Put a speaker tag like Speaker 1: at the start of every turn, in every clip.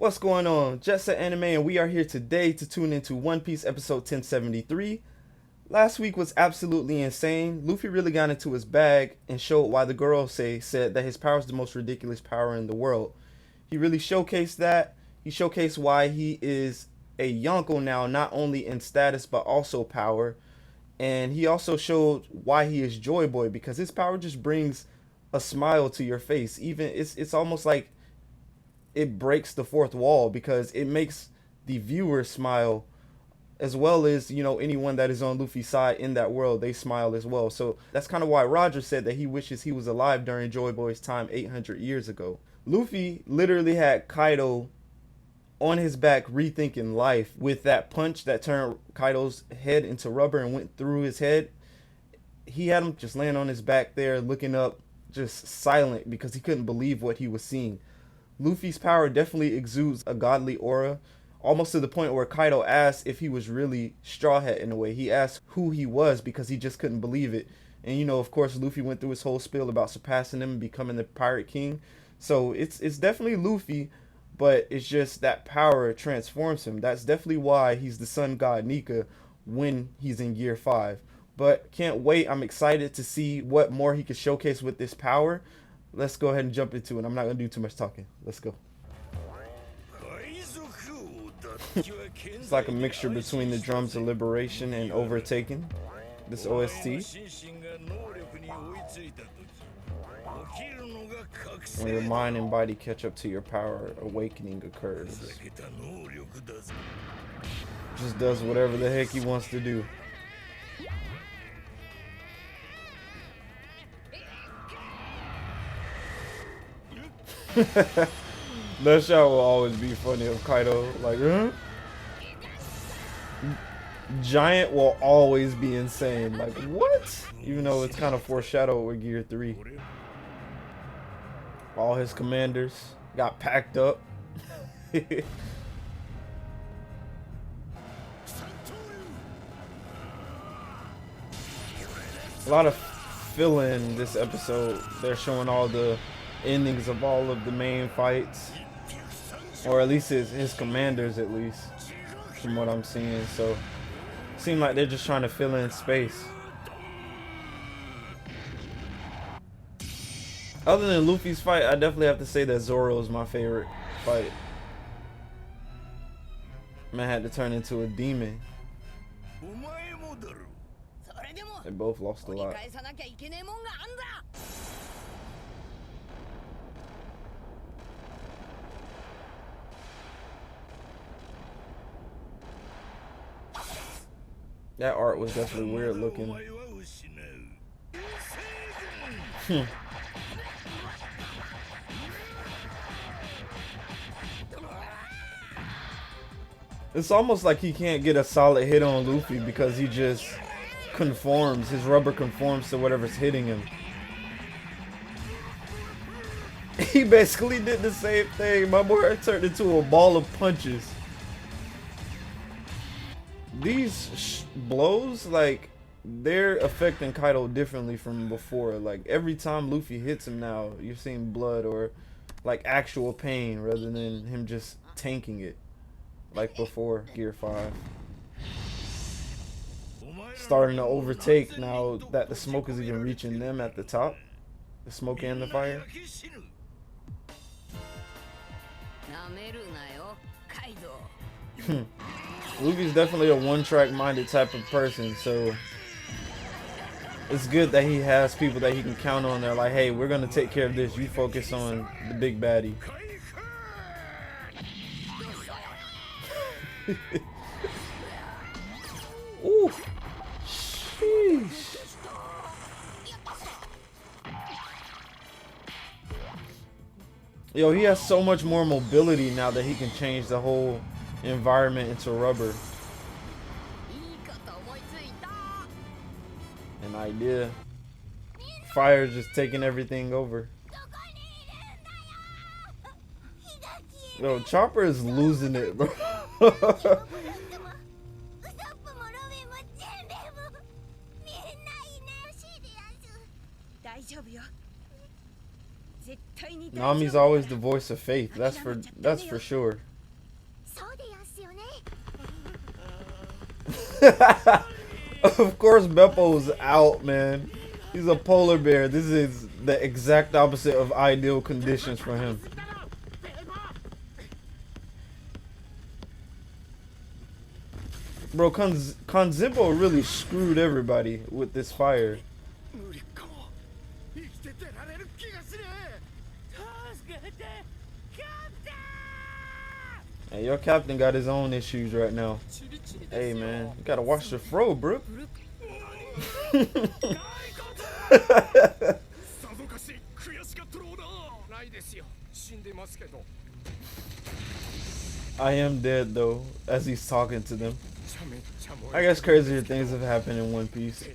Speaker 1: What's going on? Jet Set Anime, and we are here today to tune into One Piece episode 1073. Last week was absolutely insane. Luffy really got into his bag and showed why the girl said that his power is the most ridiculous power in the world. He really showcased that. He showcased why he is a Yonko now, not only in status but also power. And he also showed why he is Joy Boy, because his power just brings a smile to your face. Even it's almost like it breaks the fourth wall, because it makes the viewer smile, as well as, anyone that is on Luffy's side in that world, they smile as well. So that's kind of why Roger said that he wishes he was alive during Joy Boy's time 800 years ago. Luffy literally had Kaido on his back rethinking life with that punch that turned Kaido's head into rubber and went through his head. He had him just laying on his back there looking up, just silent, because he couldn't believe what he was seeing. Luffy's power definitely exudes a godly aura, almost to the point where Kaido asked if he was really Straw Hat in a way. He asked who he was because he just couldn't believe it. And of course, Luffy went through his whole spiel about surpassing him and becoming the Pirate King. So it's definitely Luffy, but it's just that power transforms him. That's definitely why he's the sun god Nika when he's in Gear 5. But can't wait. I'm excited to see what more he can showcase with this power. Let's go ahead and jump into it. I'm not going to do too much talking. Let's go. It's like a mixture between the drums of liberation and overtaking. This OST. When your mind and body catch up to your power, awakening occurs. Just does whatever the heck he wants to do. That shot will always be funny of Kaido. Like, huh? Giant will always be insane. Like, what? Even though it's kind of foreshadowed with Gear 3. All his commanders got packed up. A lot of fill-in this episode. They're showing all the endings of all of the main fights, or at least his commanders, at least from what I'm seeing. So it seems like they're just trying to fill in space. Other than Luffy's fight, I definitely have to say that Zoro is my favorite fight. Man had to turn into a demon. They both lost a lot. That art was definitely weird looking. It's almost like he can't get a solid hit on Luffy because he just conforms. His rubber conforms to whatever's hitting him. He basically did the same thing. My boy turned into a ball of punches. These blows, like, they're affecting Kaido differently from before. Like, every time Luffy hits him now, you're seeing blood or like actual pain rather than him just tanking it like before Gear 5. Starting to overtake now that the smoke is even reaching them at the top. The smoke and the fire. Luffy's definitely a one-track minded type of person, so it's good that he has people that he can count on. They're like, hey, we're gonna take care of this, you focus on the big baddie. Ooh, sheesh. Yo, he has so much more mobility now that he can change the whole environment into rubber. An idea. Fire just taking everything over. Yo, Chopper is losing it, bro. Nami's always the voice of faith. That's for sure. Of course, Beppo's out, man. He's a polar bear. This is the exact opposite of ideal conditions for him. Bro, Kanzimbo really screwed everybody with this fire. Hey, your captain got his own issues right now. Hey, man, you gotta watch the throw, bro. I am dead, though, as he's talking to them. I guess crazier things have happened in One Piece.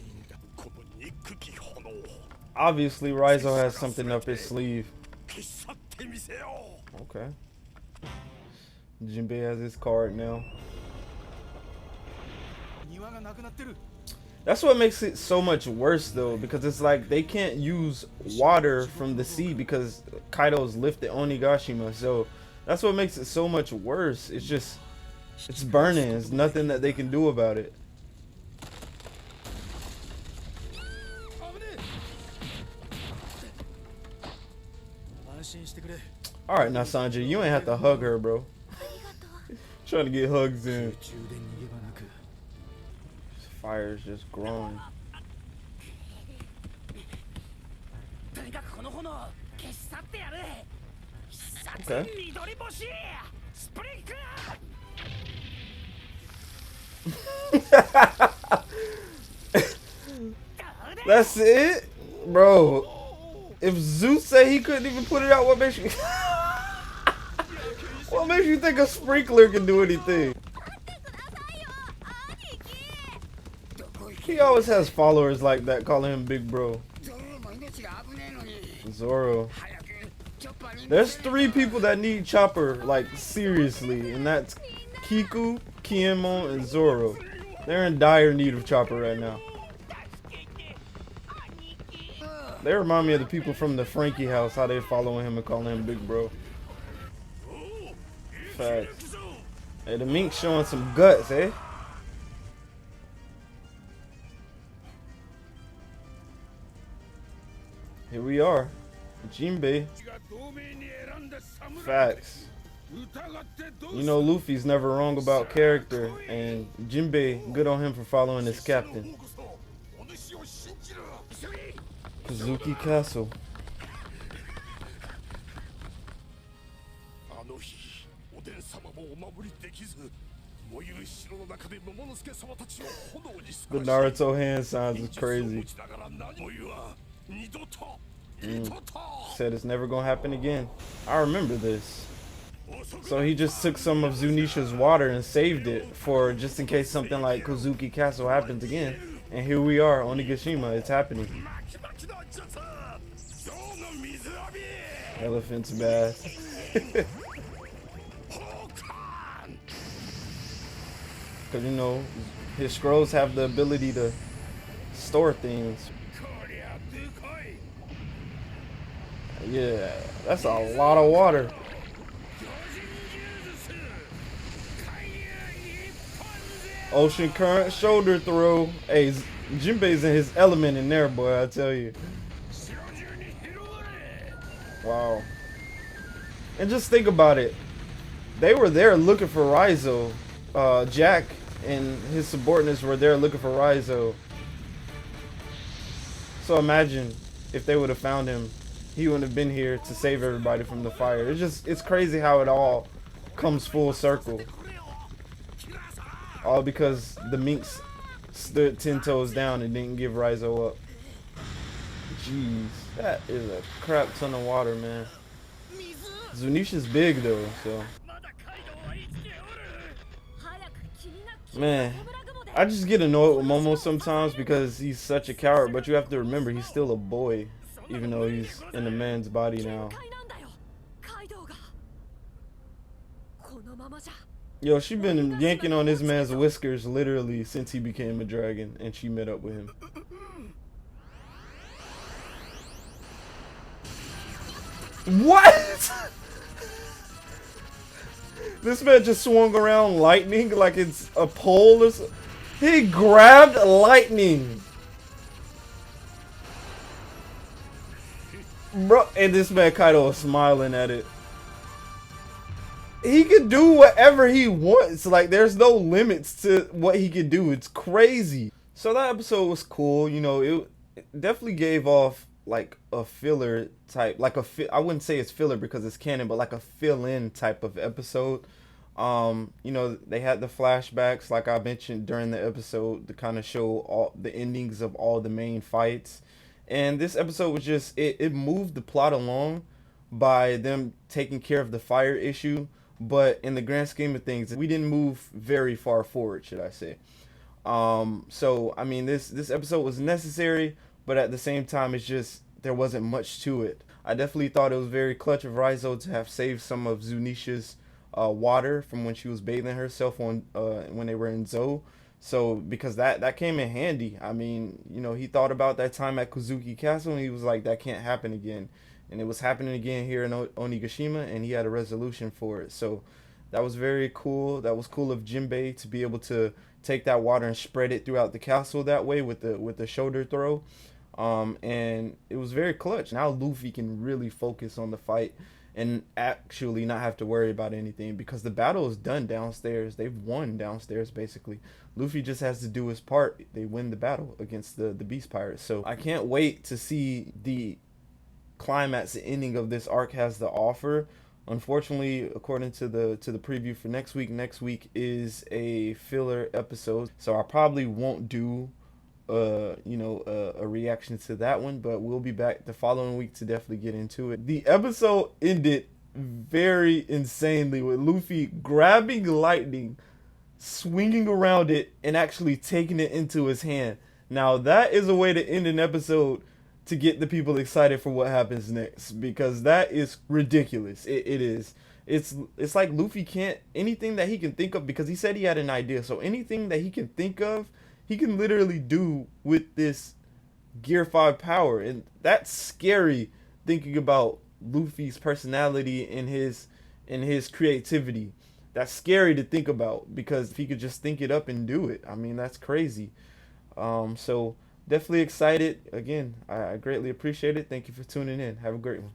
Speaker 1: Obviously, Raizo has something up his sleeve. Okay. Jinbei has his card now. That's what makes it so much worse, though, because it's like they can't use water from the sea because Kaido's lifted Onigashima. So that's what makes it so much worse. It's just, it's burning. There's nothing that they can do about it. Alright, now Sanji, you ain't have to hug her, bro. Trying to get hugs in. Fire's just growing. Okay. That's it? Bro. If Zeus said he couldn't even put it out, what makes you what makes you think a sprinkler can do anything? He always has followers like that calling him big bro. Zoro. There's 3 people that need Chopper, like, seriously, and that's Kiku, Kiemon, and Zoro. They're in dire need of Chopper right now. They remind me of the people from the Frankie house, how they following him and calling him big bro. Facts. Hey, the mink showing some guts, eh? Here we are. Jinbei. Facts. You know Luffy's never wrong about character, and Jinbei, good on him for following his captain. Kazuki Castle. The Naruto hand signs is crazy. Said it's never gonna happen again. I remember this. So he just took some of Zunisha's water and saved it for just in case something like Kazuki Castle happens again. And here we are, Onigashima, it's happening. Elephant's bath. Because, you know, his scrolls have the ability to store things. Yeah, that's a lot of water. Ocean current shoulder throw. Hey, Jinbei's in his element in there, boy, I tell you. Wow. And just think about it. They were there looking for Raizo. Jack and his subordinates were there looking for Raizo. So imagine if they would have found him. He wouldn't have been here to save everybody from the fire. It's crazy how it all comes full circle. All because the minks stood 10 toes down and didn't give Raizo up. Jeez, that is a crap ton of water, man. Zunisha's big though, so. Man, I just get annoyed with Momo sometimes because he's such a coward, but you have to remember he's still a boy, even though he's in a man's body now. Yo, she been yanking on this man's whiskers literally since he became a dragon and she met up with him. What? This man just swung around lightning like it's a pole or something. He grabbed lightning. Bro, and this man Kaido was smiling at it. He can do whatever he wants. Like, there's no limits to what he can do. It's crazy. So that episode was cool. You know, it definitely gave off like a filler type, like I wouldn't say it's filler because it's canon, but like a fill-in type of episode. You know, they had the flashbacks, like I mentioned during the episode, to kind of show all the endings of all the main fights. And this episode was just it moved the plot along by them taking care of the fire issue, but in the grand scheme of things, we didn't move very far forward, should I say. So I mean, this episode was necessary, but at the same time, it's just there wasn't much to it. I definitely thought it was very clutch of Raizo to have saved some of Zunisha's water from when she was bathing herself on when they were in Zou. So because that came in handy. I mean, you know, he thought about that time at Kozuki Castle, and he was like, that can't happen again. And it was happening again here in Onigashima, and he had a resolution for it. So that was very cool. That was cool of Jinbei to be able to take that water and spread it throughout the castle that way with the shoulder throw. And it was very clutch. Now Luffy can really focus on the fight and actually not have to worry about anything because the battle is done downstairs. They've won downstairs basically. Luffy just has to do his part. They win the battle against the Beast Pirates. So I can't wait to see the climax, the ending of this arc has to offer. Unfortunately, according to the preview for next week is a filler episode, so I probably won't do a reaction to that one, but we'll be back the following week to definitely get into it. The episode ended very insanely with Luffy grabbing lightning, swinging around it, and actually taking it into his hand. Now that is a way to end an episode to get the people excited for what happens next, because that is ridiculous. It is. It's like Luffy can't, anything that he can think of, because he said he had an idea, so anything that he can think of, he can literally do with this Gear 5 power. And that's scary, thinking about Luffy's personality and his creativity. That's scary to think about, because if he could just think it up and do it, I mean, that's crazy. So definitely excited. Again, I greatly appreciate it. Thank you for tuning in. Have a great one.